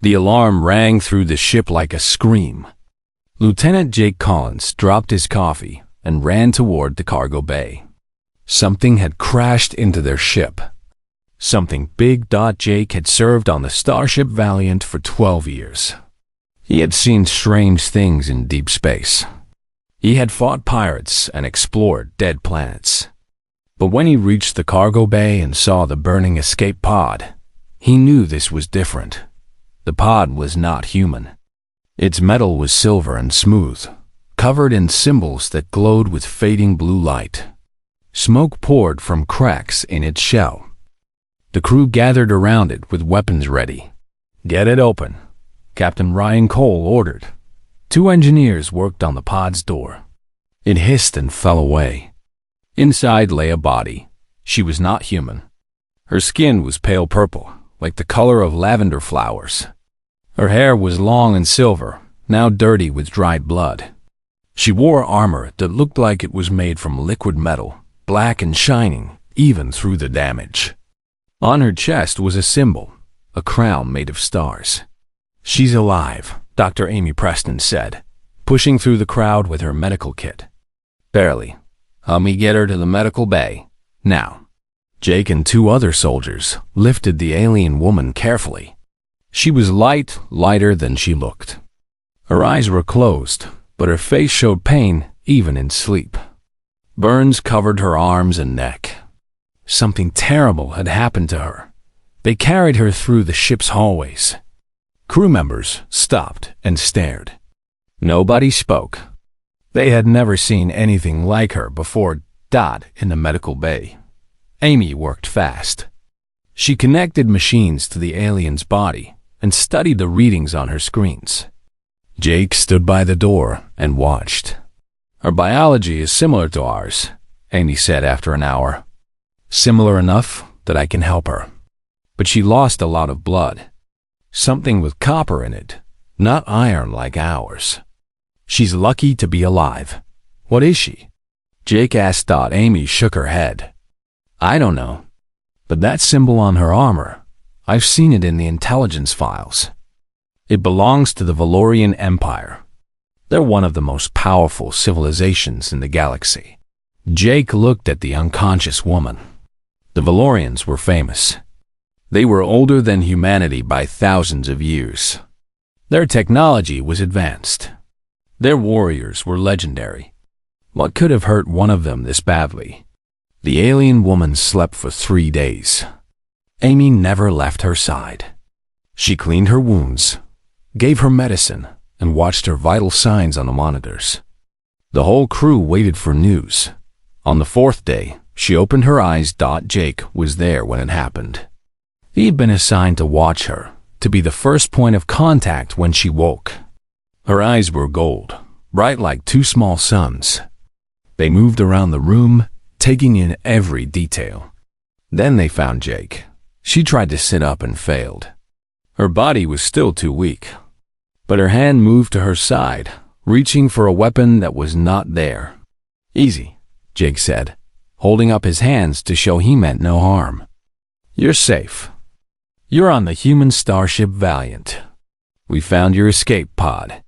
The alarm rang through the ship like a scream. Lieutenant Jake Collins dropped his coffee and ran toward the cargo bay. Something had crashed into their ship. Something big. Jake had served on the starship Valiant for 12 years. He had seen strange things in deep space. He had fought pirates and explored dead planets. But when he reached the cargo bay and saw the burning escape pod, he knew this was different. The pod was not human. Its metal was silver and smooth, covered in symbols that glowed with fading blue light. Smoke poured from cracks in its shell. The crew gathered around it with weapons ready. "Get it open," Captain Ryan Cole ordered. 2 engineers worked on the pod's door. It hissed and fell away. Inside lay a body. She was not human. Her skin was pale purple, like the color of lavender flowers. Her hair was long and silver, now dirty with dried blood. She wore armor that looked like it was made from liquid metal, black and shining, even through the damage. On her chest was a symbol, a crown made of stars. "She's alive," Dr. Amy Preston said, pushing through the crowd with her medical kit. "Barely. Help me get her to the medical bay. Now." Jake and 2 other soldiers lifted the alien woman carefully. She was lighter than she looked. Her eyes were closed, but her face showed pain even in sleep. Burns covered her arms and neck. Something terrible had happened to her. They carried her through the ship's hallways. Crew members stopped and stared. Nobody spoke. They had never seen anything like her before. In the medical bay, Amy worked fast. She connected machines to the alien's body and studied the readings on her screens. Jake stood by the door and watched. "Her biology is similar to ours," Amy said after an hour. "Similar enough that I can help her. But she lost a lot of blood. Something with copper in it, not iron like ours. She's lucky to be alive." "What is she?" Jake asked. Amy shook her head. "I don't know. But that symbol on her armor, I've seen it in the intelligence files. It belongs to the Valorian Empire. They're one of the most powerful civilizations in the galaxy." Jake looked at the unconscious woman. The Valorians were famous. They were older than humanity by thousands of years. Their technology was advanced. Their warriors were legendary. What could have hurt one of them this badly? The alien woman slept for 3 days. Amy never left her side. She cleaned her wounds, gave her medicine, and watched her vital signs on the monitors. The whole crew waited for news. On the 4th day, she opened her eyes. Jake was there when it happened. He had been assigned to watch her, to be the first point of contact when she woke. Her eyes were gold, bright like 2 small suns. They moved around the room, taking in every detail. Then they found Jake. She tried to sit up and failed. Her body was still too weak. But her hand moved to her side, reaching for a weapon that was not there. "Easy," Jake said, holding up his hands to show he meant no harm. "You're safe. You're on the human starship Valiant. We found your escape pod."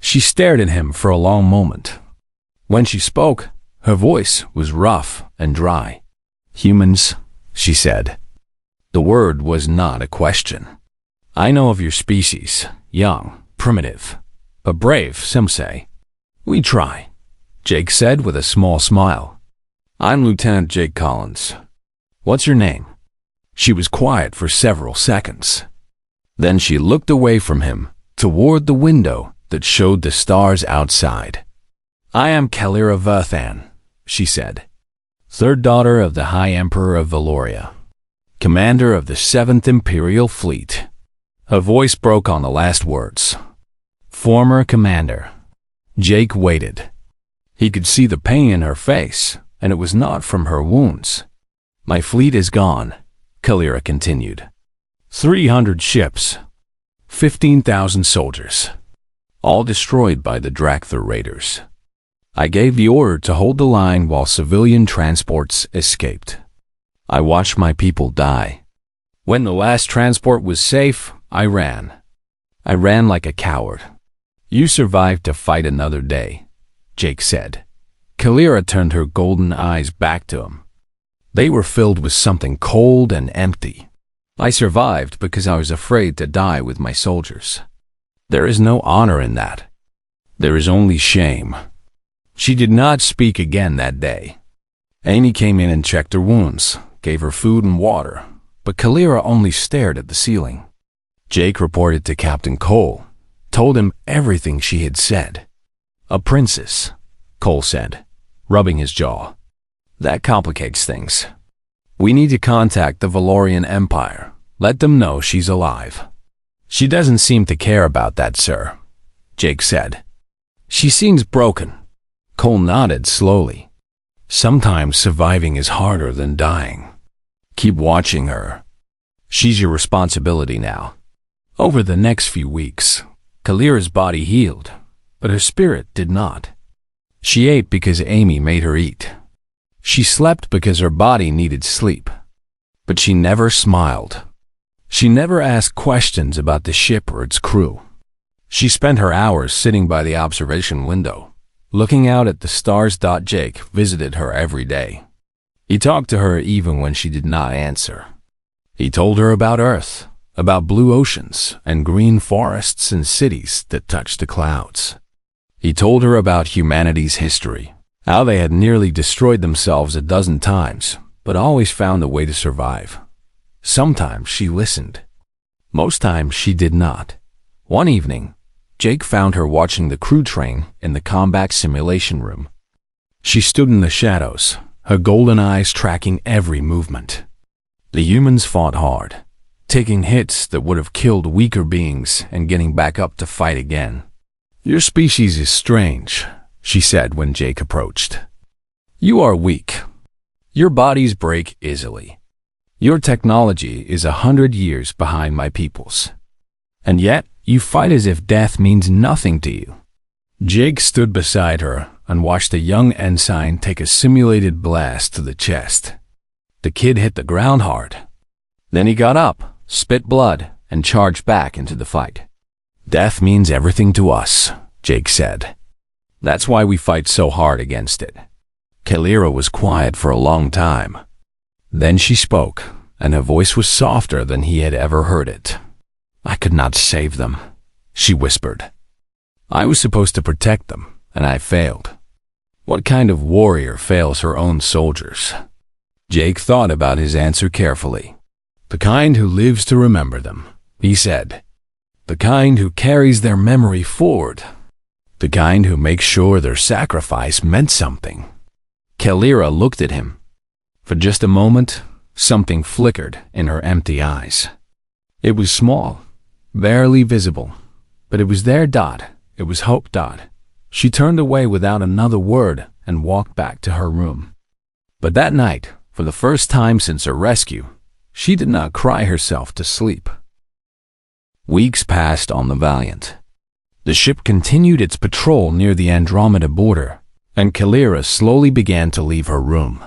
She stared at him for a long moment. When she spoke, her voice was rough and dry. "Humans," she said. The word was not a question. "I know of your species, young, primitive, but brave, some say. We try," Jake said with a small smile. "I'm Lieutenant Jake Collins. What's your name?" She was quiet for several seconds. Then she looked away from him, toward the window that showed the stars outside. "I am Kalira Verthan," she said, 3rd daughter of the High Emperor of Valoria, commander of the 7th Imperial Fleet. Her voice broke on the last words. "Former commander." Jake waited. He could see the pain in her face, and it was not from her wounds. "My fleet is gone," Kalira continued. 300 ships, 15,000 soldiers, all destroyed by the Drakthar raiders. I gave the order to hold the line while civilian transports escaped. I watched my people die. When the last transport was safe, I ran. I ran like a coward. You survived to fight another day, Jake said. Kalira turned her golden eyes back to him. They were filled with something cold and empty. I survived because I was afraid to die with my soldiers. There is no honor in that. There is only shame. She did not speak again that day. Amy came in and checked her wounds, gave her food and water, but Kalira only stared at the ceiling. Jake reported to Captain Cole, told him everything she had said. A princess, Cole said, rubbing his jaw. That complicates things. We need to contact the Valorian Empire. Let them know she's alive. She doesn't seem to care about that, sir, Jake said. She seems broken. Cole nodded slowly. Sometimes surviving is harder than dying. Keep watching her. She's your responsibility now. Over the next few weeks, Kalira's body healed, but her spirit did not. She ate because Amy made her eat. She slept because her body needed sleep. But she never smiled. She never asked questions about the ship or its crew. She spent her hours sitting by the observation window, looking out at the stars. Jake visited her every day. He talked to her even when she did not answer. He told her about Earth, about blue oceans and green forests and cities that touched the clouds. He told her about humanity's history, how they had nearly destroyed themselves a dozen times, but always found a way to survive. Sometimes she listened. Most times she did not. One evening, Jake found her watching the crew train in the combat simulation room. She stood in the shadows, her golden eyes tracking every movement. The humans fought hard, taking hits that would have killed weaker beings and getting back up to fight again. Your species is strange, she said when Jake approached. You are weak. Your bodies break easily. Your technology is 100 years behind my people's. And yet, you fight as if death means nothing to you. Jake stood beside her and watched a young ensign take a simulated blast to the chest. The kid hit the ground hard. Then he got up, spit blood, and charged back into the fight. Death means everything to us, Jake said. That's why we fight so hard against it. Kalira was quiet for a long time. Then she spoke, and her voice was softer than he had ever heard it. I could not save them, she whispered. I was supposed to protect them, and I failed. What kind of warrior fails her own soldiers? Jake thought about his answer carefully. The kind who lives to remember them, he said. The kind who carries their memory forward. The kind who makes sure their sacrifice meant something. Kalira looked at him. For just a moment, something flickered in her empty eyes. It was small, barely visible, but it was there. It was hope. She turned away without another word and walked back to her room. But that night, for the first time since her rescue, she did not cry herself to sleep. Weeks passed on the Valiant. The ship continued its patrol near the Andromeda border, and Kalira slowly began to leave her room.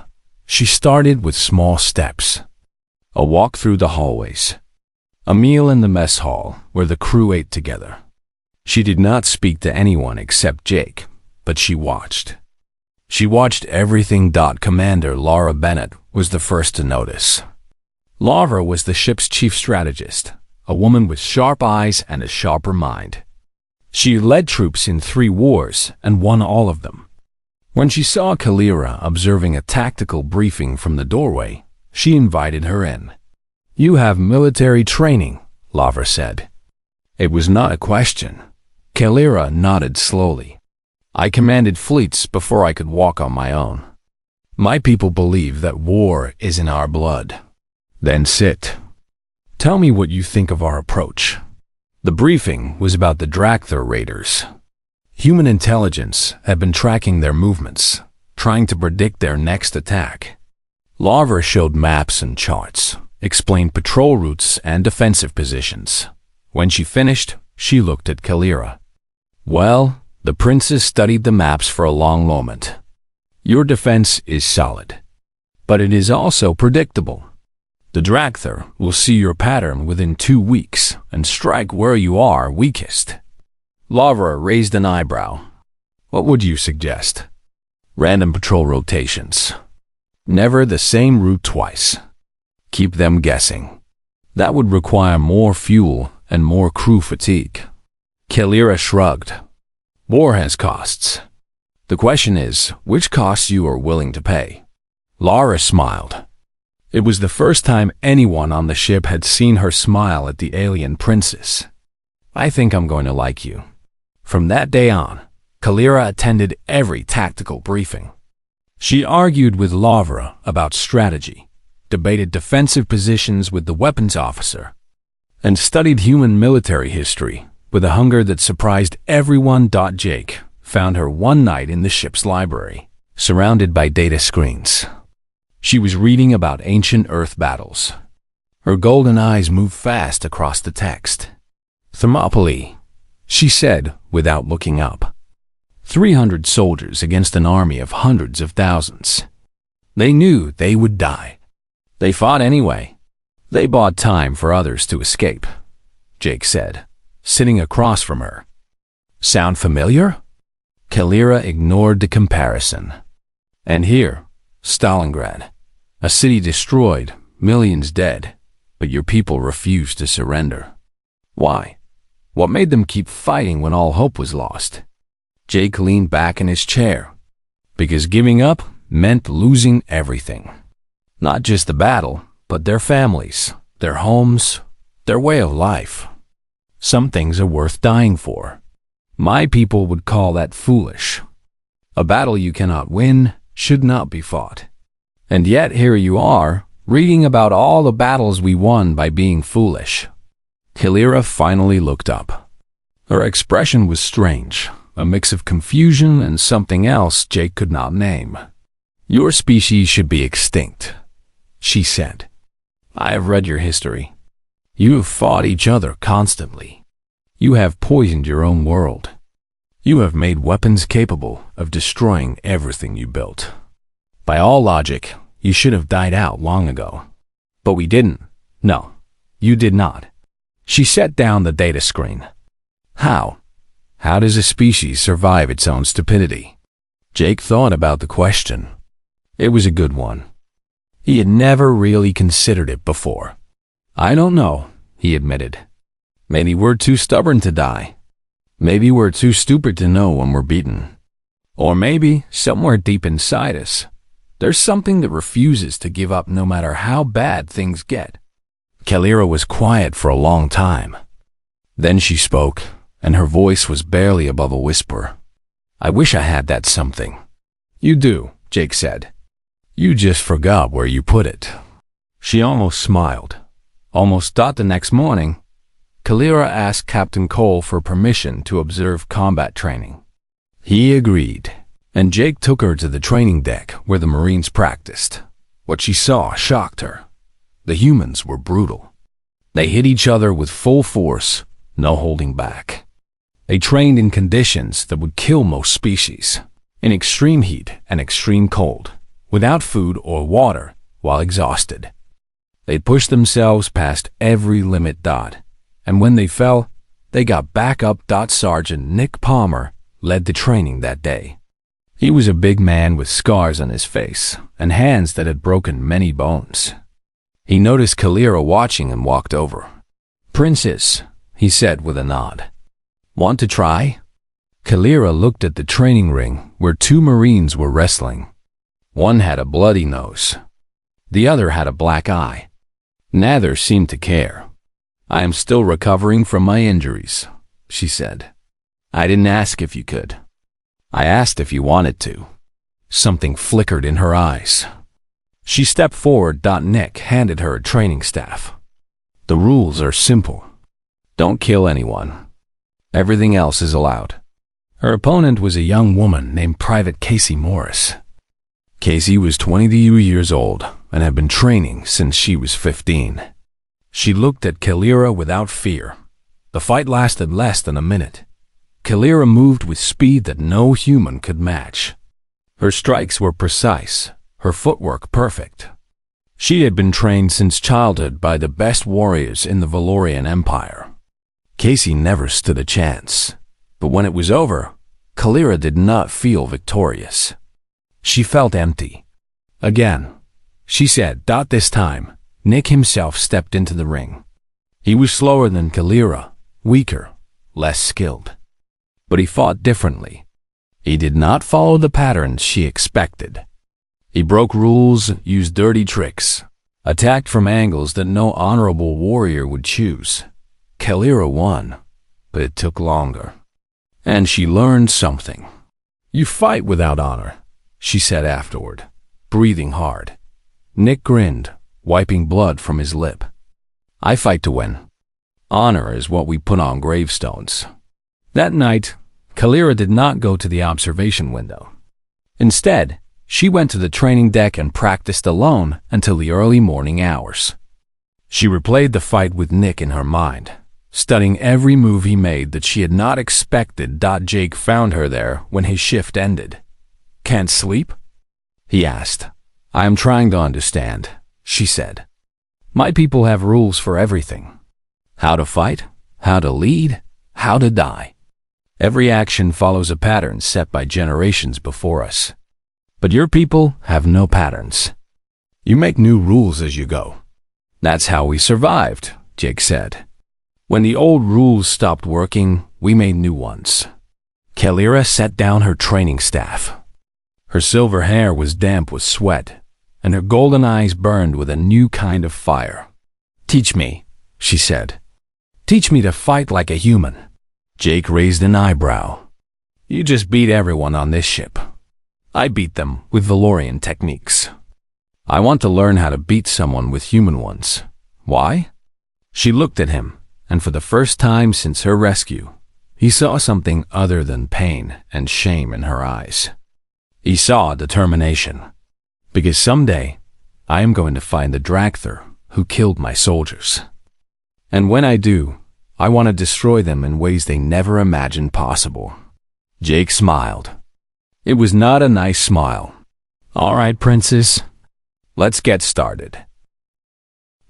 She started with small steps. A walk through the hallways. A meal in the mess hall where the crew ate together. She did not speak to anyone except Jake, but she watched. She watched everything. Commander Laura Bennett was the first to notice. Laura was the ship's chief strategist, a woman with sharp eyes and a sharper mind. She led troops in 3 wars and won all of them. When she saw Kalira observing a tactical briefing from the doorway, she invited her in. You have military training, Laura said. It was not a question. Kalira nodded slowly. I commanded fleets before I could walk on my own. My people believe that war is in our blood. Then sit. Tell me what you think of our approach. The briefing was about the Dracther raiders. Human intelligence had been tracking their movements, trying to predict their next attack. Laura showed maps and charts, explained patrol routes and defensive positions. When she finished, she looked at Kalira. Well, the princess studied the maps for a long moment. Your defense is solid, but it is also predictable. The Dracther will see your pattern within 2 weeks and strike where you are weakest. Lavra raised an eyebrow. What would you suggest? Random patrol rotations. Never the same route twice. Keep them guessing. That would require more fuel and more crew fatigue. Kalira shrugged. War has costs. The question is, which costs you are willing to pay? Lara smiled. It was the first time anyone on the ship had seen her smile at the alien princess. I think I'm going to like you. From that day on, Kalira attended every tactical briefing. She argued with Lavra about strategy, debated defensive positions with the weapons officer, and studied human military history with a hunger that surprised everyone. Jake found her one night in the ship's library, surrounded by data screens. She was reading about ancient Earth battles. Her golden eyes moved fast across the text. Thermopylae, she said without looking up. 300 soldiers against an army of hundreds of thousands. They knew they would die. They fought anyway. They bought time for others to escape, Jake said, sitting across from her. Sound familiar? Kalira ignored the comparison. And here, Stalingrad, a city destroyed, millions dead, but your people refused to surrender. Why? What made them keep fighting when all hope was lost? Jake leaned back in his chair. Because giving up meant losing everything. Not just the battle, but their families, their homes, their way of life. Some things are worth dying for. My people would call that foolish. A battle you cannot win should not be fought. And yet here you are, reading about all the battles we won by being foolish. Kalira finally looked up. Her expression was strange, a mix of confusion and something else Jake could not name. Your species should be extinct, she said. I have read your history. You have fought each other constantly. You have poisoned your own world. You have made weapons capable of destroying everything you built. By all logic, you should have died out long ago. But we didn't. No, you did not. She set down the data screen. How? How does a species survive its own stupidity? Jake thought about the question. It was a good one. He had never really considered it before. I don't know, he admitted. Maybe we're too stubborn to die. Maybe we're too stupid to know when we're beaten. Or maybe, somewhere deep inside us, there's something that refuses to give up no matter how bad things get. Kalira was quiet for a long time. Then she spoke, and her voice was barely above a whisper. I wish I had that something. You do, Jake said. You just forgot where you put it. She almost smiled. Almost thought the next morning, Kalira asked Captain Cole for permission to observe combat training. He agreed, and Jake took her to the training deck where the Marines practiced. What she saw shocked her. The humans were brutal. They hit each other with full force, no holding back. They trained in conditions that would kill most species, in extreme heat and extreme cold, without food or water, while exhausted. They pushed themselves past every limit. And when they fell, they got back up. Sergeant Nick Palmer led the training that day. He was a big man with scars on his face and hands that had broken many bones. He noticed Kalira watching and walked over. Princess, he said with a nod. Want to try? Kalira looked at the training ring where 2 Marines were wrestling. One had a bloody nose. The other had a black eye. Neither seemed to care. I am still recovering from my injuries, she said. I didn't ask if you could. I asked if you wanted to. Something flickered in her eyes. She stepped forward. Nick handed her a training staff. The rules are simple. Don't kill anyone. Everything else is allowed. Her opponent was a young woman named Private Casey Morris. Casey was 22 years old and had been training since she was 15. She looked at Kalira without fear. The fight lasted less than a minute. Kalira moved with speed that no human could match. Her strikes were precise, her footwork perfect. She had been trained since childhood by the best warriors in the Valorian Empire. Casey never stood a chance, but when it was over, Kalira did not feel victorious. She felt empty. Again, she said. This time, Nick himself stepped into the ring. He was slower than Kalira, weaker, less skilled. But he fought differently. He did not follow the patterns she expected. He broke rules, used dirty tricks, attacked from angles that no honorable warrior would choose. Kalira won, but it took longer. And she learned something. You fight without honor, she said afterward, breathing hard. Nick grinned, wiping blood from his lip. I fight to win. Honor is what we put on gravestones. That night, Kalira did not go to the observation window. Instead, she went to the training deck and practiced alone until the early morning hours. She replayed the fight with Nick in her mind, studying every move he made that she had not expected. Jake found her there when his shift ended. Can't sleep? He asked. I am trying to understand, she said. My people have rules for everything. How to fight, how to lead, how to die. Every action follows a pattern set by generations before us. But your people have no patterns. You make new rules as you go. That's how we survived, Jake said. When the old rules stopped working, we made new ones. Kalira set down her training staff. Her silver hair was damp with sweat, and her golden eyes burned with a new kind of fire. Teach me, she said. Teach me to fight like a human. Jake raised an eyebrow. You just beat everyone on this ship. I beat them with Valorian techniques. I want to learn how to beat someone with human ones. Why? She looked at him, and for the first time since her rescue, he saw something other than pain and shame in her eyes. He saw determination. Because someday, I am going to find the Dracther who killed my soldiers. And when I do, I want to destroy them in ways they never imagined possible. Jake smiled. It was not a nice smile. All right, princess. Let's get started.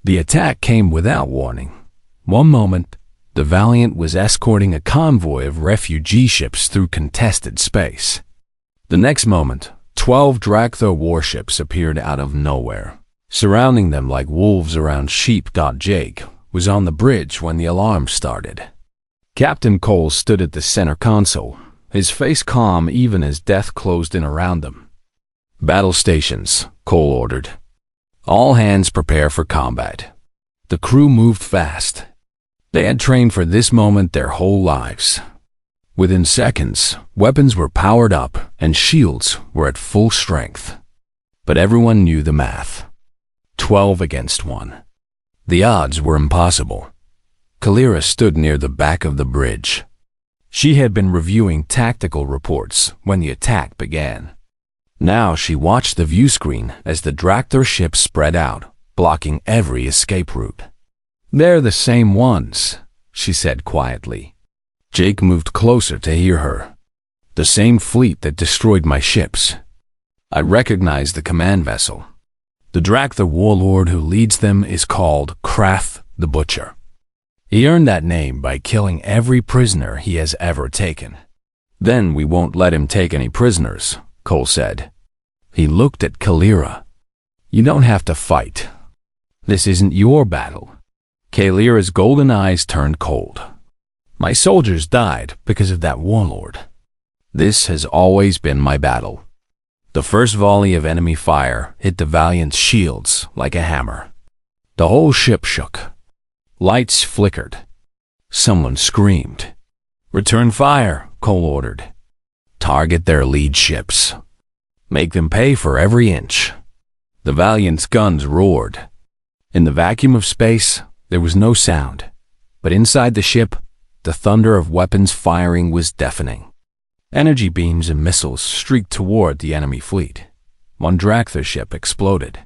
The attack came without warning. One moment, the Valiant was escorting a convoy of refugee ships through contested space. The next moment, 12 Dracther warships appeared out of nowhere, surrounding them like wolves around sheep. Jake was on the bridge when the alarm started. Captain Cole stood at the center console, his face calm even as death closed in around them. Battle stations, Cole ordered. All hands prepare for combat. The crew moved fast. They had trained for this moment their whole lives. Within seconds, weapons were powered up and shields were at full strength. But everyone knew the math. 12 against 1. The odds were impossible. Kalira stood near the back of the bridge. She had been reviewing tactical reports when the attack began. Now she watched the view screen as the Dracther ships spread out, blocking every escape route. They're the same ones, she said quietly. Jake moved closer to hear her. The same fleet that destroyed my ships. I recognized the command vessel. The Dracther warlord who leads them is called Krath the Butcher. He earned that name by killing every prisoner he has ever taken. Then we won't let him take any prisoners, Cole said. He looked at Kalira. You don't have to fight. This isn't your battle. Kalira's golden eyes turned cold. My soldiers died because of that warlord. This has always been my battle. The first volley of enemy fire hit the Valiant's shields like a hammer. The whole ship shook. Lights flickered. Someone screamed. Return fire, Cole ordered. Target their lead ships. Make them pay for every inch. The Valiant's guns roared. In the vacuum of space, there was no sound, but inside the ship, the thunder of weapons firing was deafening. Energy beams and missiles streaked toward the enemy fleet. One Dracther ship exploded.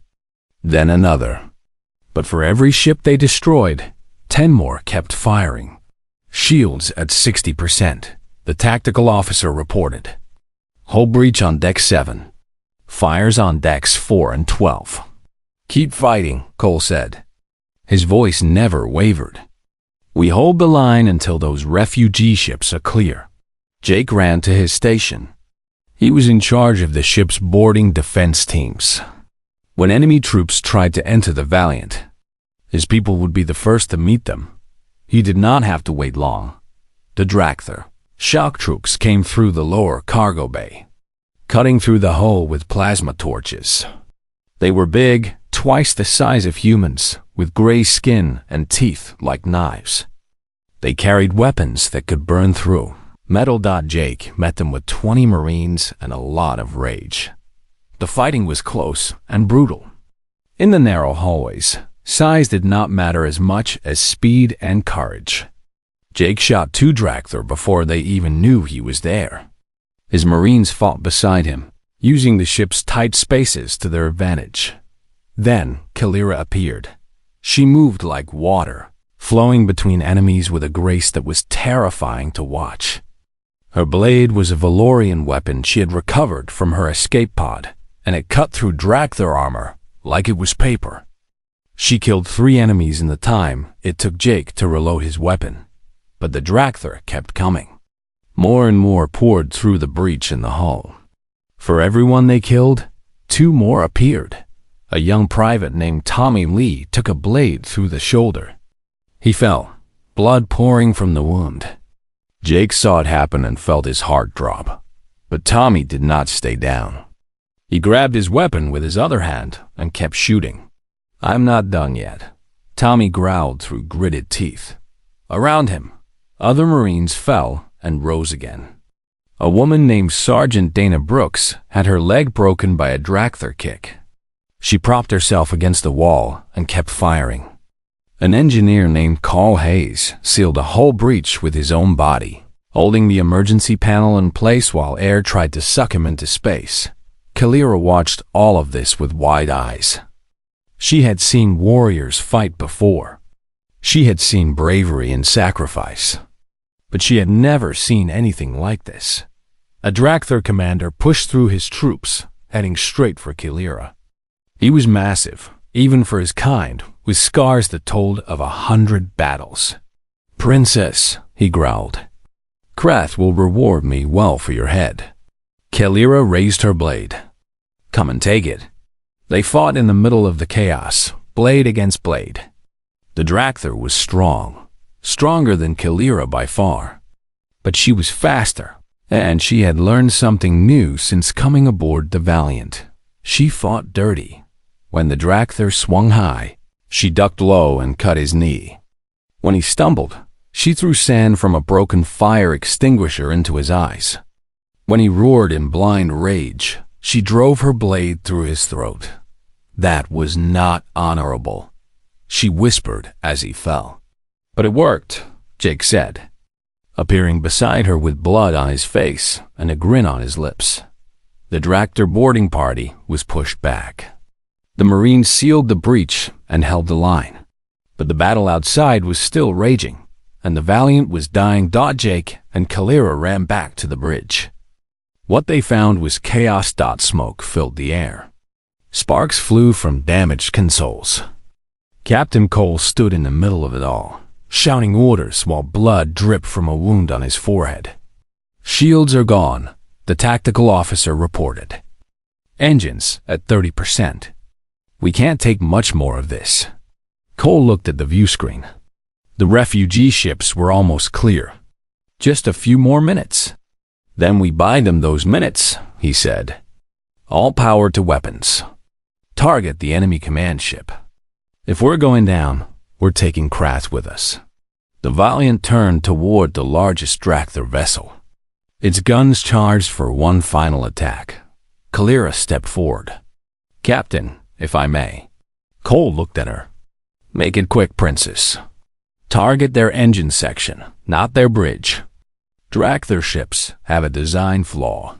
Then another. But for every ship they destroyed, 10 more kept firing. Shields at 60%, the tactical officer reported. Hull breach on deck 7. Fires on decks 4 and 12. Keep fighting, Cole said. His voice never wavered. We hold the line until those refugee ships are clear. Jake ran to his station. He was in charge of the ship's boarding defense teams. When enemy troops tried to enter the Valiant, his people would be the first to meet them. He did not have to wait long. The Dracthyr shock troops came through the lower cargo bay, cutting through the hull with plasma torches. They were big, twice the size of humans, with gray skin and teeth like knives. They carried weapons that could burn through metal. Jake met them with 20 Marines and a lot of rage. The fighting was close and brutal. In the narrow hallways, size did not matter as much as speed and courage. Jake shot 2 Dracthyr before they even knew he was there. His Marines fought beside him, using the ship's tight spaces to their advantage. Then Kalira appeared. She moved like water, flowing between enemies with a grace that was terrifying to watch. Her blade was a Valorian weapon she had recovered from her escape pod, and it cut through Dracthyr armor like it was paper. She killed 3 enemies in the time it took Jake to reload his weapon, but the Dracthyr kept coming. More and more poured through the breach in the hull. For everyone they killed, 2 more appeared. A young private named Tommy Lee took a blade through the shoulder. He fell, blood pouring from the wound. Jake saw it happen and felt his heart drop. But Tommy did not stay down. He grabbed his weapon with his other hand and kept shooting. "I'm not done yet," Tommy growled through gritted teeth. Around him, other Marines fell and rose again. A woman named Sergeant Dana Brooks had her leg broken by a Dracthyr kick. She propped herself against the wall and kept firing. An engineer named Carl Hayes sealed a whole breach with his own body, holding the emergency panel in place while air tried to suck him into space. Kalira watched all of this with wide eyes. She had seen warriors fight before. She had seen bravery and sacrifice. But she had never seen anything like this. A Dracthyr commander pushed through his troops, heading straight for Kalira. He was massive, even for his kind, with scars that told of 100 battles. "Princess," he growled, "Krath will reward me well for your head." Kalira raised her blade. "Come and take it." They fought in the middle of the chaos, blade against blade. The Dracthyr was strong, stronger than Kalira by far. But she was faster, and she had learned something new since coming aboard the Valiant. She fought dirty. When the Dracthyr swung high, she ducked low and cut his knee. When he stumbled, she threw sand from a broken fire extinguisher into his eyes. When he roared in blind rage, she drove her blade through his throat. That was not honorable, she whispered as he fell. "But it worked," Jake said, appearing beside her with blood on his face and a grin on his lips. The Dracthyr boarding party was pushed back. The Marines sealed the breach and held the line. But the battle outside was still raging, and the Valiant was dying. Jake and Kalira ran back to the bridge. What they found was chaos. Smoke filled the air. Sparks flew from damaged consoles. Captain Cole stood in the middle of it all, shouting orders while blood dripped from a wound on his forehead. "Shields are gone," the tactical officer reported. "Engines at 30%. We can't take much more of this." Cole looked at the view screen. The refugee ships were almost clear. Just a few more minutes. "Then we buy them those minutes," he said. "All power to weapons. Target the enemy command ship. If we're going down, we're taking Krath with us." The Valiant turned toward the largest Dracthyr vessel. Its guns charged for one final attack. Kalira stepped forward. "Captain, if I may." Cole looked at her. "Make it quick, Princess. Target their engine section, not their bridge. Dracthyr ships have a design flaw.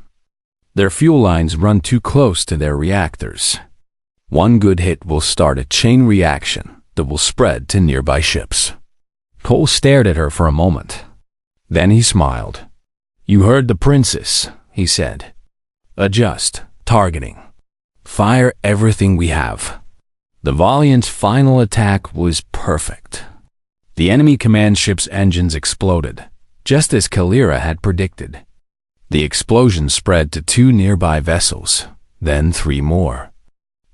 Their fuel lines run too close to their reactors. One good hit will start a chain reaction that will spread to nearby ships." Cole stared at her for a moment. Then he smiled. "You heard the Princess," he said. "Adjust targeting. Fire everything we have." The Valiant's final attack was perfect. The enemy command ship's engines exploded, just as Kalira had predicted. The explosion spread to 2 nearby vessels, then 3 more.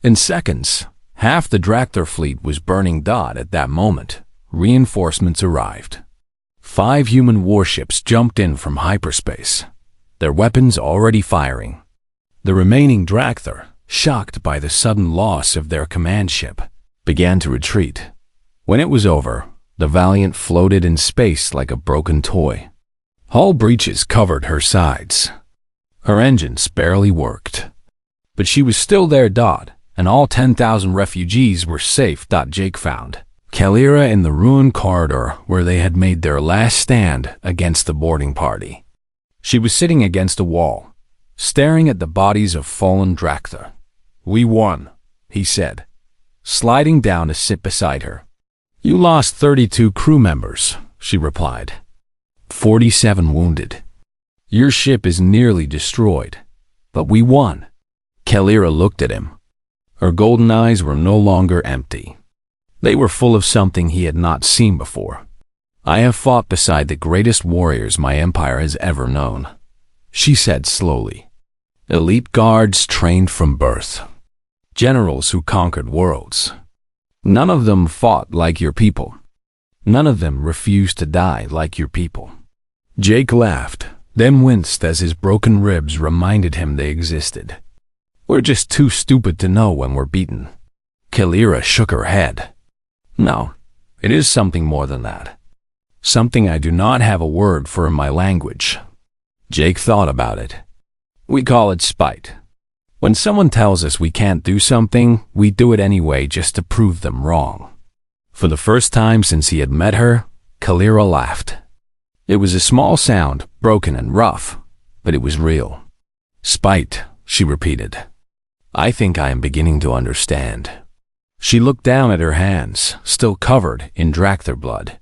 In seconds, half the Dractor fleet was burning. At that moment, reinforcements arrived. 5 human warships jumped in from hyperspace, their weapons already firing. The remaining Dractor, shocked by the sudden loss of their command ship, began to retreat. When it was over, the Valiant floated in space like a broken toy. Hull breaches covered her sides. Her engines barely worked. But she was still there. And all 10,000 refugees were safe. Jake found Kalira in the ruined corridor where they had made their last stand against the boarding party. She was sitting against a wall, staring at the bodies of fallen Dractor. "We won," he said, sliding down to sit beside her. "You lost 32 crew members," she replied. 47 wounded. "Your ship is nearly destroyed, but we won." Kalira looked at him. Her golden eyes were no longer empty. They were full of something he had not seen before. "I have fought beside the greatest warriors my empire has ever known," she said slowly. "Elite guards trained from birth. Generals who conquered worlds. None of them fought like your people. None of them refused to die like your people." Jake laughed, then winced as his broken ribs reminded him they existed. "We're just too stupid to know when we're beaten." Kalira shook her head. "No, it is something more than that. Something I do not have a word for in my language." Jake thought about it. "We call it spite. When someone tells us we can't do something, we do it anyway just to prove them wrong." For the first time since he had met her, Kalira laughed. It was a small sound, broken and rough, but it was real. "Spite," she repeated. "I think I am beginning to understand." She looked down at her hands, still covered in Dractor blood.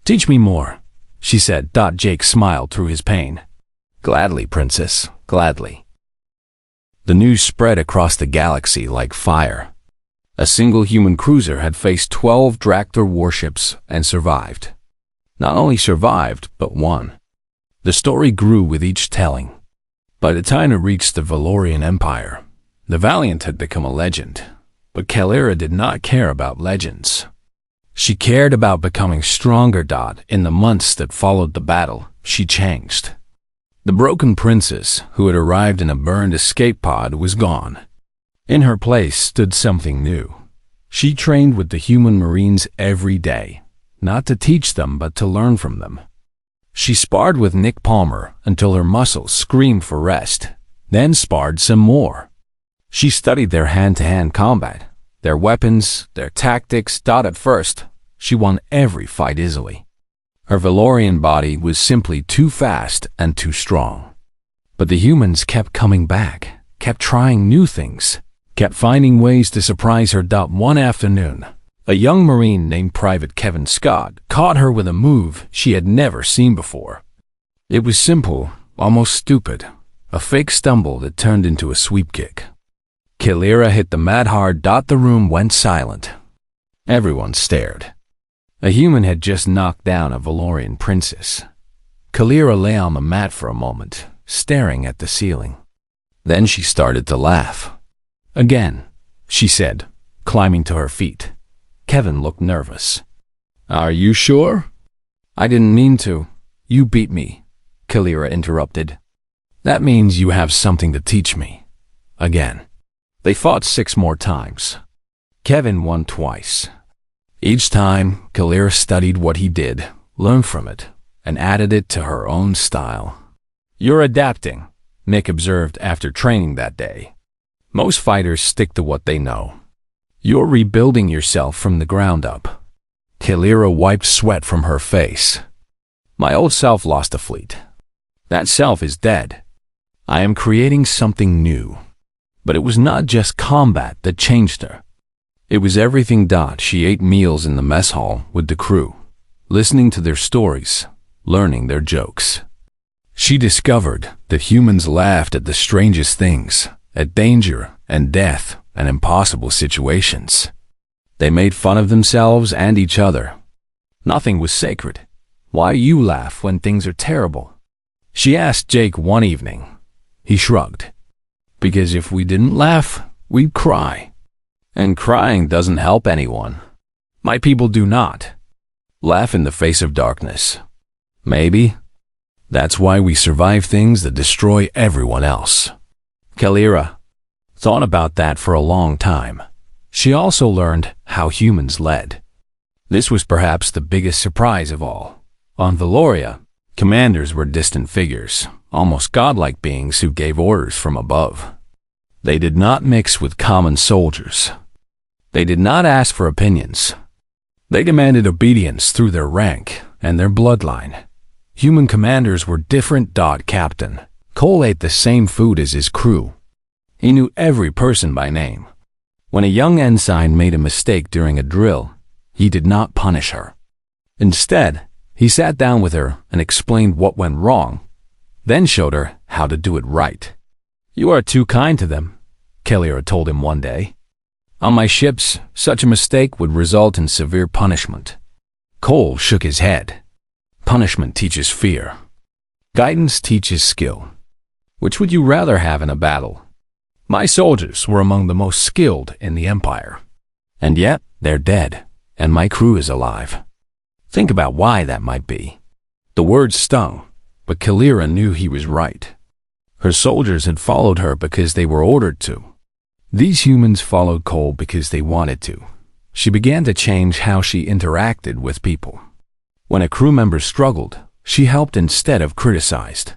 "Teach me more," she said. Jake smiled through his pain. "Gladly, princess, gladly." The news spread across the galaxy like fire. A single human cruiser had faced 12 Dractor warships and survived. Not only survived, but won. The story grew with each telling. By the time it reached the Valorian Empire, the Valiant had become a legend. But Kalira did not care about legends. She cared about becoming stronger. In the months that followed the battle, she changed. The broken princess, who had arrived in a burned escape pod, was gone. In her place stood something new. She trained with the human Marines every day, not to teach them but to learn from them. She sparred with Nick Palmer until her muscles screamed for rest, then sparred some more. She studied their hand-to-hand combat, their weapons, their tactics. At first, she won every fight easily. Her Valorian body was simply too fast and too strong. But the humans kept coming back, kept trying new things, kept finding ways to surprise her. One afternoon, a young Marine named Private Kevin Scott caught her with a move she had never seen before. It was simple, almost stupid, a fake stumble that turned into a sweep kick. Kalira hit the mat hard. The room went silent. Everyone stared. A human had just knocked down a Valorian princess. Kalira lay on the mat for a moment, staring at the ceiling. Then she started to laugh. "Again," she said, climbing to her feet. Kevin looked nervous. "Are you sure?" "I didn't mean to. You beat me," Kalira interrupted. "That means you have something to teach me." Again. They fought 6 more times. Kevin won twice. Each time, Kalira studied what he did, learned from it, and added it to her own style. "You're adapting," Nick observed after training that day. "Most fighters stick to what they know. You're rebuilding yourself from the ground up." Kalira wiped sweat from her face. "My old self lost a fleet. That self is dead. I am creating something new." But it was not just combat that changed her. It was everything. She ate meals in the mess hall with the crew, listening to their stories, learning their jokes. She discovered that humans laughed at the strangest things, at danger and death and impossible situations. They made fun of themselves and each other. Nothing was sacred. Why you laugh when things are terrible? She asked Jake one evening. He shrugged. Because if we didn't laugh, we'd cry. And crying doesn't help anyone. My people do not laugh in the face of darkness. Maybe that's why we survive things that destroy everyone else. Kalira thought about that for a long time. She also learned how humans led. This was perhaps the biggest surprise of all. On Valoria, commanders were distant figures, almost godlike beings who gave orders from above. They did not mix with common soldiers. They did not ask for opinions. They demanded obedience through their rank and their bloodline. Human commanders were different. Captain Cole ate the same food as his crew. He knew every person by name. When a young ensign made a mistake during a drill, he did not punish her. Instead, he sat down with her and explained what went wrong, then showed her how to do it right. You are too kind to them, Kalira told him one day. On my ships, such a mistake would result in severe punishment. Cole shook his head. Punishment teaches fear. Guidance teaches skill. Which would you rather have in a battle? My soldiers were among the most skilled in the Empire. And yet, they're dead, and my crew is alive. Think about why that might be. The words stung, but Kalira knew he was right. Her soldiers had followed her because they were ordered to. These humans followed Cole because they wanted to. She began to change how she interacted with people. When a crew member struggled, she helped instead of criticized.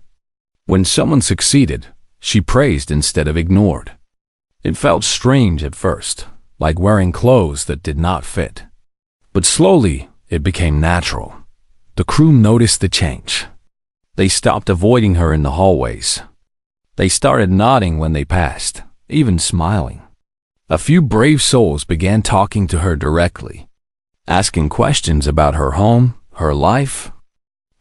When someone succeeded, she praised instead of ignored. It felt strange at first, like wearing clothes that did not fit. But slowly, it became natural. The crew noticed the change. They stopped avoiding her in the hallways. They started nodding when they passed, even smiling. A few brave souls began talking to her directly, asking questions about her home, her life,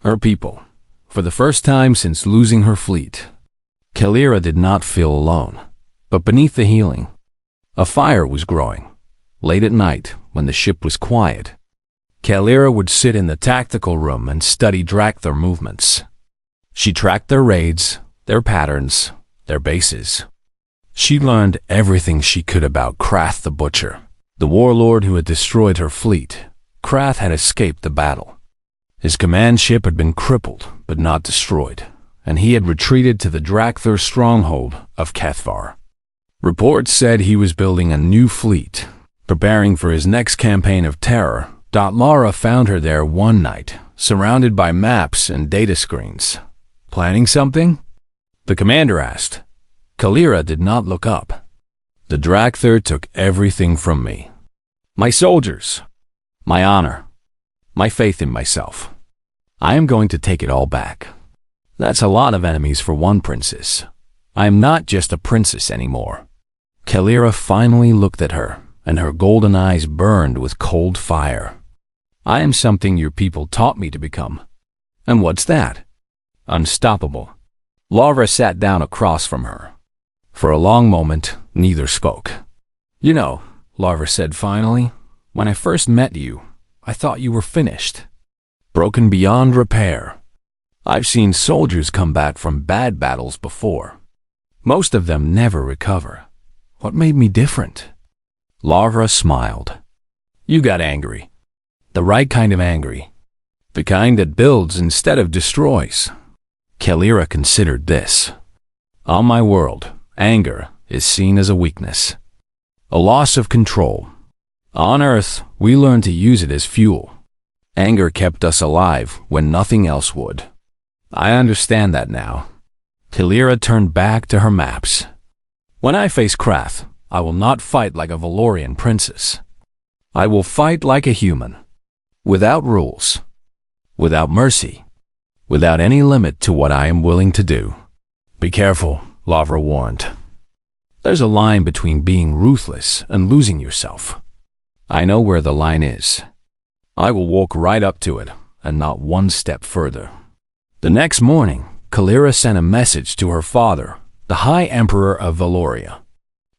her people. For the first time since losing her fleet, Kalira did not feel alone. But beneath the healing, a fire was growing. Late at night, when the ship was quiet, Kalira would sit in the tactical room and study Drakthar movements. She tracked their raids, their patterns, their bases. She learned everything she could about Krath the Butcher, the warlord who had destroyed her fleet. Krath had escaped the battle. His command ship had been crippled, but not destroyed, and he had retreated to the Drakthar stronghold of Kethvar. Reports said he was building a new fleet, preparing for his next campaign of terror. Lara found her there one night, surrounded by maps and data screens. Planning something? The commander asked. Kalira did not look up. The Drakthar took everything from me. My soldiers, my honor, my faith in myself. I am going to take it all back. That's a lot of enemies for one princess. I am not just a princess anymore. Kalira finally looked at her, and her golden eyes burned with cold fire. I am something your people taught me to become. And what's that? Unstoppable. Lara sat down across from her. For a long moment, neither spoke. You know, Lara said finally, when I first met you, I thought you were finished. Broken beyond repair. I've seen soldiers come back from bad battles before. Most of them never recover. What made me different? Lara smiled. You got angry. The right kind of angry. The kind that builds instead of destroys. Kalira considered this. On my world, anger is seen as a weakness. A loss of control. On Earth, we learned to use it as fuel. Anger kept us alive when nothing else would. I understand that now. Kalira turned back to her maps. When I face Krath, I will not fight like a Valorian princess. I will fight like a human. Without rules. Without mercy. Without any limit to what I am willing to do. Be careful, Lara warned. There's a line between being ruthless and losing yourself. I know where the line is. I will walk right up to it, and not one step further. The next morning, Kalira sent a message to her father, the High Emperor of Valoria.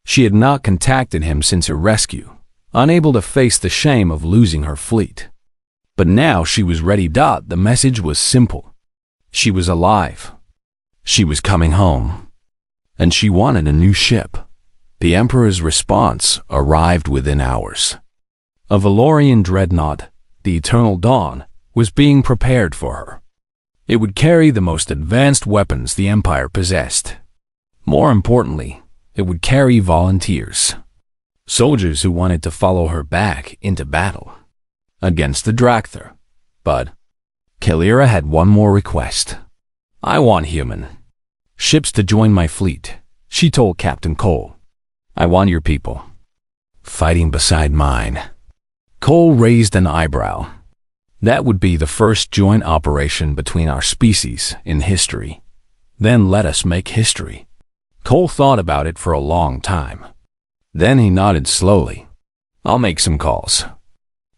She had not contacted him since her rescue. unable to face the shame of losing her fleet. But now she was ready. The message was simple. She was alive. She was coming home. And she wanted a new ship. The Emperor's response arrived within hours. A Valorian dreadnought, the Eternal Dawn, was being prepared for her. It would carry the most advanced weapons the Empire possessed. More importantly, it would carry volunteers. Soldiers who wanted to follow her back into battle against the Dracthyr. But Kalira had one more request. I want human ships to join my fleet, she told Captain Cole. I want your people fighting beside mine. Cole raised an eyebrow. That would be the first joint operation between our species in history. Then let us make history. Cole thought about it for a long time. Then he nodded slowly. I'll make some calls.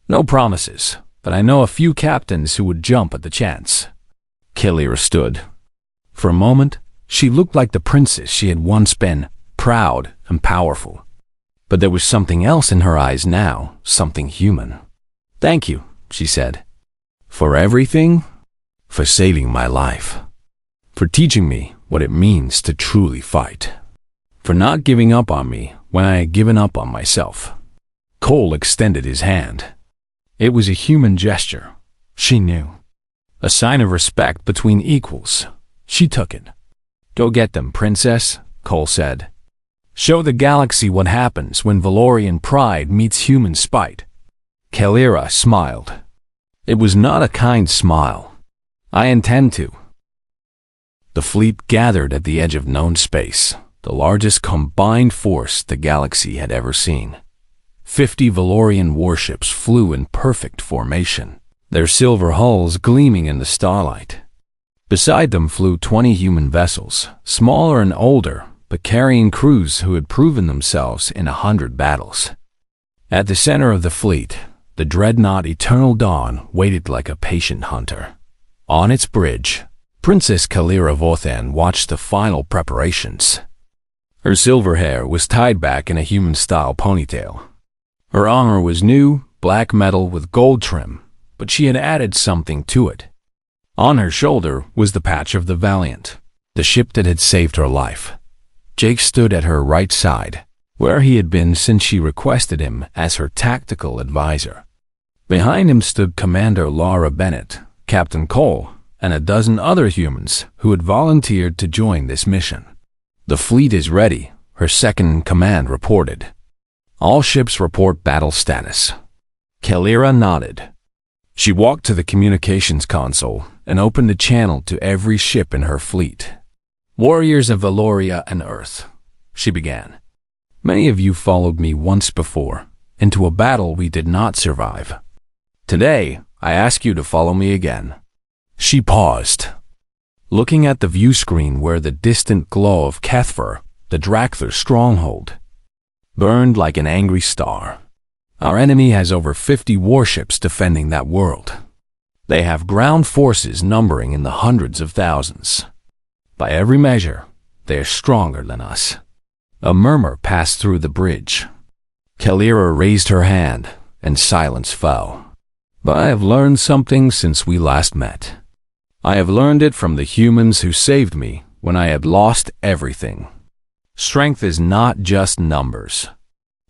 No promises, but I know a few captains who would jump at the chance. Kalira stood. For a moment, she looked like the princess she had once been, proud and powerful. But there was something else in her eyes now, something human. Thank you, she said. For everything? For saving my life. For teaching me what it means to truly fight. For not giving up on me when I had given up on myself. Cole extended his hand. It was a human gesture, she knew. A sign of respect between equals. She took it. Go get them, princess, Cole said. Show the galaxy what happens when Valorian pride meets human spite. Kalira smiled. It was not a kind smile. I intend to. The fleet gathered at the edge of known space, the largest combined force the galaxy had ever seen. 50 Valorian warships flew in perfect formation, their silver hulls gleaming in the starlight. Beside them flew 20 human vessels, smaller and older, but carrying crews who had proven themselves in 100 battles. At the center of the fleet, the dreadnought Eternal Dawn waited like a patient hunter. On its bridge, Princess Kalira Vothan watched the final preparations. Her silver hair was tied back in a human-style ponytail. Her armor was new, black metal with gold trim, but she had added something to it. On her shoulder was the patch of the Valiant, the ship that had saved her life. Jake stood at her right side, where he had been since she requested him as her tactical advisor. Behind him stood Commander Laura Bennett, Captain Cole, and a dozen other humans who had volunteered to join this mission. The fleet is ready, her second-in-command reported. All ships report battle status. Kalira nodded. She walked to the communications console and opened a channel to every ship in her fleet. Warriors of Valoria and Earth, she began. Many of you followed me once before, into a battle we did not survive. Today, I ask you to follow me again. She paused, looking at the view screen where the distant glow of Kethver, the Dracthyr stronghold, burned like an angry star. Our enemy has over 50 warships defending that world. They have ground forces numbering in the hundreds of thousands. By every measure, they are stronger than us. A murmur passed through the bridge. Kalira raised her hand, and silence fell. But I have learned something since we last met. I have learned it from the humans who saved me when I had lost everything. Strength is not just numbers.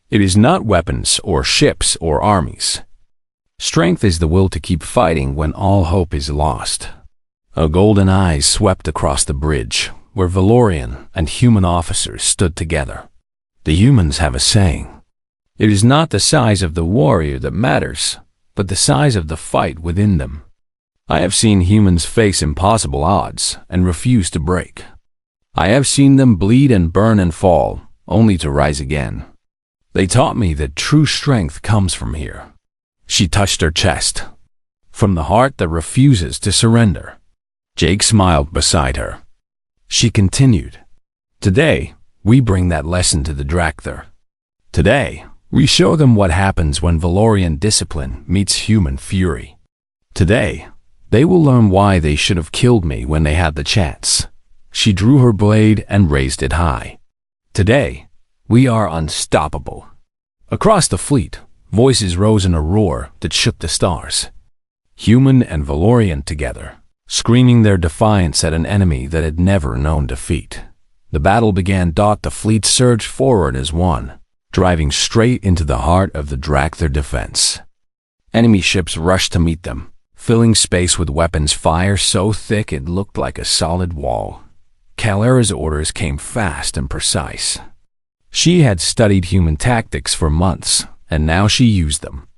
It is not weapons or ships or armies. Strength is the will to keep fighting when all hope is lost. A golden eye swept across the bridge, where Valorian and human officers stood together. The humans have a saying. It is not the size of the warrior that matters, but the size of the fight within them. I have seen humans face impossible odds and refuse to break. I have seen them bleed and burn and fall, only to rise again. They taught me that true strength comes from here. She touched her chest. From the heart that refuses to surrender. Jake smiled beside her. She continued. Today, we bring that lesson to the Dracthyr. Today, we show them what happens when Valorian discipline meets human fury. Today, they will learn why they should have killed me when they had the chance. She drew her blade and raised it high. Today, we are unstoppable. Across the fleet, Voices rose in a roar that shook the stars. Human and Valorian together, screaming their defiance at an enemy that had never known defeat. The battle began. The fleet surged forward as one, driving straight into the heart of the Dracthyr defense. Enemy ships rushed to meet them, filling space with weapons fire so thick it looked like a solid wall. Kalera's orders came fast and precise. She had studied human tactics for months, and now she used them.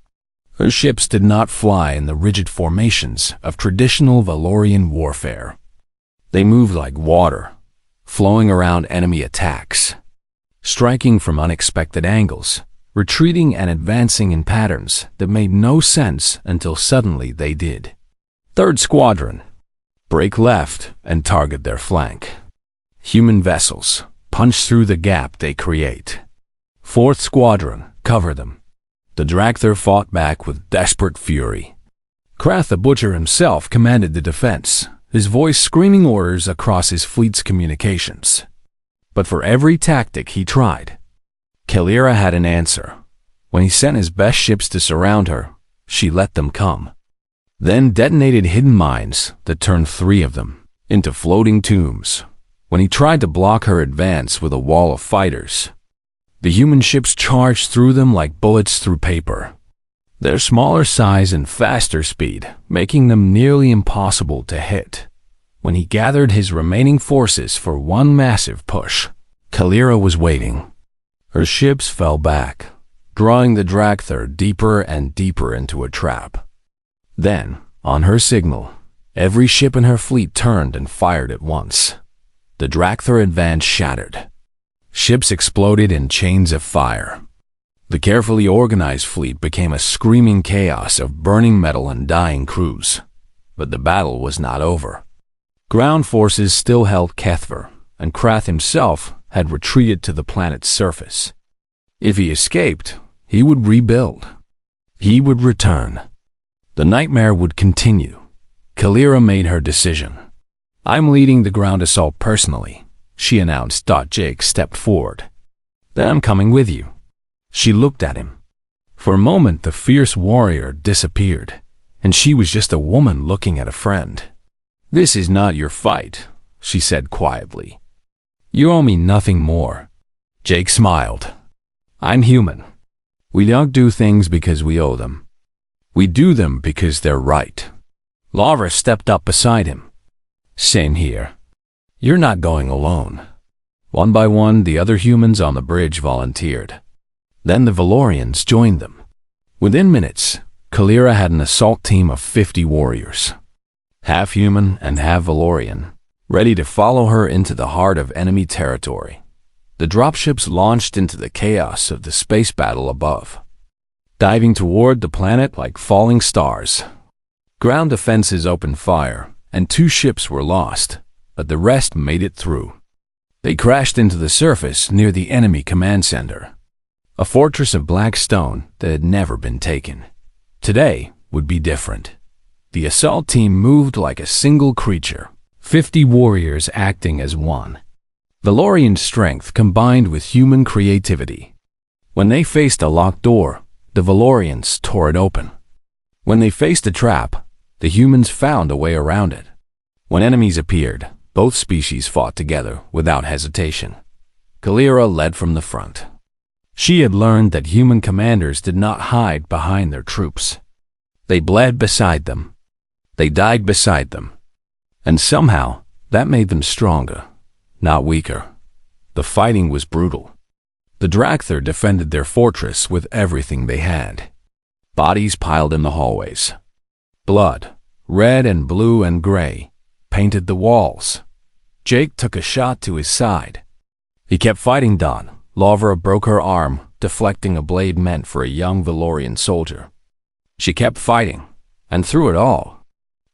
Her ships did not fly in the rigid formations of traditional Valorian warfare. They moved like water, flowing around enemy attacks, striking from unexpected angles, retreating and advancing in patterns that made no sense until suddenly they did. Third Squadron, break left and target their flank. Human vessels, punch through the gap they create. Fourth Squadron, cover them. The Dracthyr fought back with desperate fury. Krath the Butcher himself commanded the defense, his voice screaming orders across his fleet's communications. But for every tactic he tried, Kalera had an answer. When he sent his best ships to surround her, she let them come. Then detonated hidden mines that turned 3 of them into floating tombs. When he tried to block her advance with a wall of fighters, the human ships charged through them like bullets through paper, their smaller size and faster speed making them nearly impossible to hit. When he gathered his remaining forces for one massive push, Kalera was waiting. Her ships fell back, drawing the Dracthyr deeper and deeper into a trap. Then, on her signal, every ship in her fleet turned and fired at once. The Dracthyr advance shattered. Ships exploded in chains of fire. The carefully organized fleet became a screaming chaos of burning metal and dying crews. But the battle was not over. Ground forces still held Kethver, and Krath himself had retreated to the planet's surface. If he escaped, he would rebuild. He would return. The nightmare would continue. Kalera made her decision. "I'm leading the ground assault personally," she announced. Jake stepped forward. "Then I'm coming with you." She looked at him. For a moment, the fierce warrior disappeared, and she was just a woman looking at a friend. "This is not your fight," she said quietly. "You owe me nothing more." Jake smiled. "I'm human. We don't do things because we owe them. We do them because they're right." Lara stepped up beside him. "Same here. You're not going alone." One by one, the other humans on the bridge volunteered. Then the Valorians joined them. Within minutes, Kalera had an assault team of 50 warriors, half human and half Valorian, ready to follow her into the heart of enemy territory. The dropships launched into the chaos of the space battle above, diving toward the planet like falling stars. Ground defenses opened fire, and 2 ships were lost, but the rest made it through. They crashed into the surface near the enemy command center, a fortress of black stone that had never been taken. Today would be different. The assault team moved like a single creature, 50 warriors acting as one. Valorian strength combined with human creativity. When they faced a locked door, the Valorians tore it open. When they faced a trap, the humans found a way around it. When enemies appeared, both species fought together without hesitation. Kalera led from the front. She had learned that human commanders did not hide behind their troops. They bled beside them. They died beside them. And somehow, that made them stronger, not weaker. The fighting was brutal. The Dracthyr defended their fortress with everything they had. Bodies piled in the hallways. Blood, red and blue and gray, painted the walls. Jake took a shot to his side. He kept fighting Dawn. Lavra broke her arm, deflecting a blade meant for a young Valorian soldier. She kept fighting, and through it all,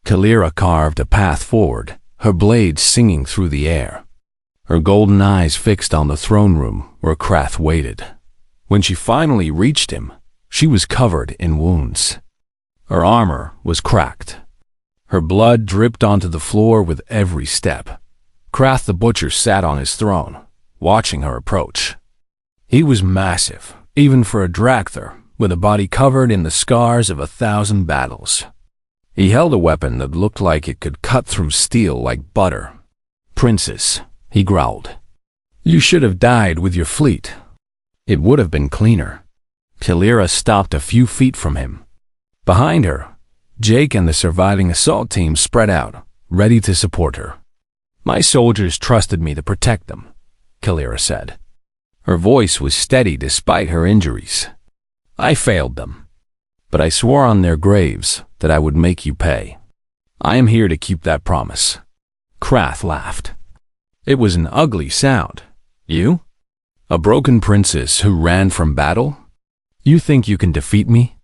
Kalera carved a path forward, her blade singing through the air. Her golden eyes fixed on the throne room where Krath waited. When she finally reached him, she was covered in wounds. Her armor was cracked. Her blood dripped onto the floor with every step. Krath the Butcher sat on his throne, watching her approach. He was massive, even for a Dracthyr, with a body covered in the scars of 1,000 battles. He held a weapon that looked like it could cut through steel like butter. "Princess," he growled, "you should have died with your fleet. It would have been cleaner." Kalira stopped a few feet from him. Behind her, Jake and the surviving assault team spread out, ready to support her. "My soldiers trusted me to protect them," Kalira said. Her voice was steady despite her injuries. "I failed them, but I swore on their graves that I would make you pay. I am here to keep that promise." Krath laughed. It was an ugly sound. "You? A broken princess who ran from battle? You think you can defeat me?"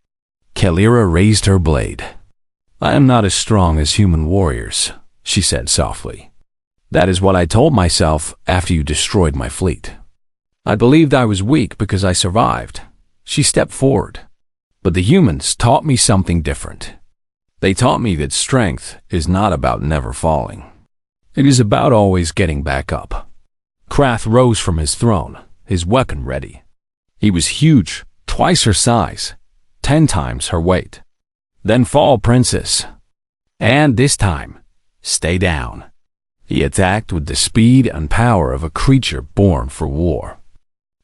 Kalira raised her blade. "I am not as strong as human warriors," she said softly. "That is what I told myself after you destroyed my fleet. I believed I was weak because I survived." She stepped forward. "But the humans taught me something different. They taught me that strength is not about never falling. It is about always getting back up." Krath rose from his throne, his weapon ready. He was huge, twice her size, 10 times her weight. "Then fall, princess. And this time, stay down." He attacked with the speed and power of a creature born for war.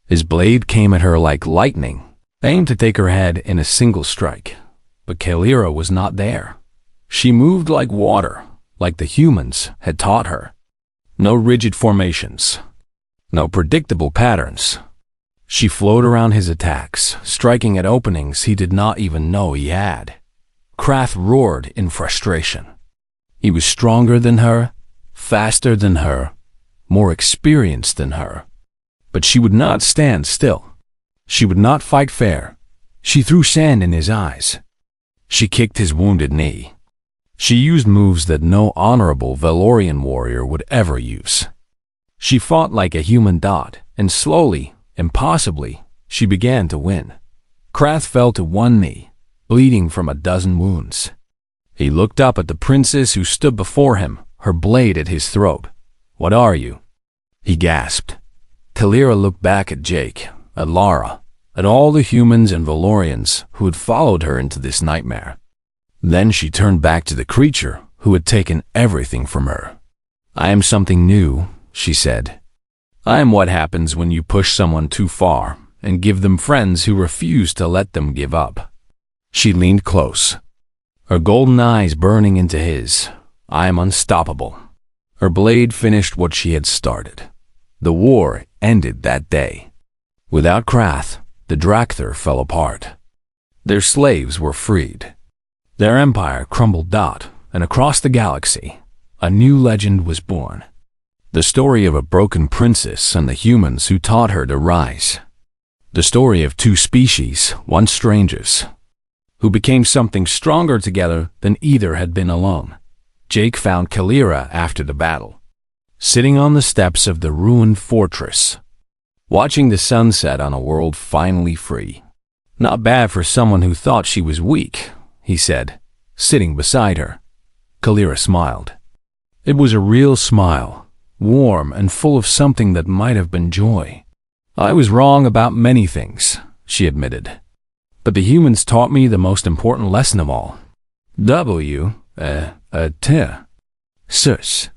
His blade came at her like lightning, aimed to take her head in a single strike. But Kalira was not there. She moved like water, like the humans had taught her. No rigid formations, no predictable patterns. She flowed around his attacks, striking at openings he did not even know he had. Krath roared in frustration. He was stronger than her, faster than her, more experienced than her. But she would not stand still. She would not fight fair. She threw sand in his eyes. She kicked his wounded knee. She used moves that no honorable Valorian warrior would ever use. She fought like a human dot, and slowly, impossibly, she began to win. Krath fell to one knee, bleeding from a dozen wounds. He looked up at the princess who stood before him, her blade at his throat. "What are you?" he gasped. Kalira looked back at Jake, at Lara, at all the humans and Valorians who had followed her into this nightmare. Then she turned back to the creature who had taken everything from her. "I am something new," she said. "I am what happens when you push someone too far and give them friends who refuse to let them give up." She leaned close, her golden eyes burning into his. "I am unstoppable." Her blade finished what she had started. The war ended that day. Without Krath, the Drakthir fell apart. Their slaves were freed. Their empire crumbled dot, and across the galaxy, a new legend was born. The story of a broken princess and the humans who taught her to rise. The story of two species, once strangers, who became something stronger together than either had been alone. Jake found Kalira after the battle, sitting on the steps of the ruined fortress, watching the sunset on a world finally free. "Not bad for someone who thought she was weak," he said, sitting beside her. Kalira smiled. It was a real smile, warm and full of something that might have been joy. "I was wrong about many things," she admitted. "But the humans taught me the most important lesson of all. Sus.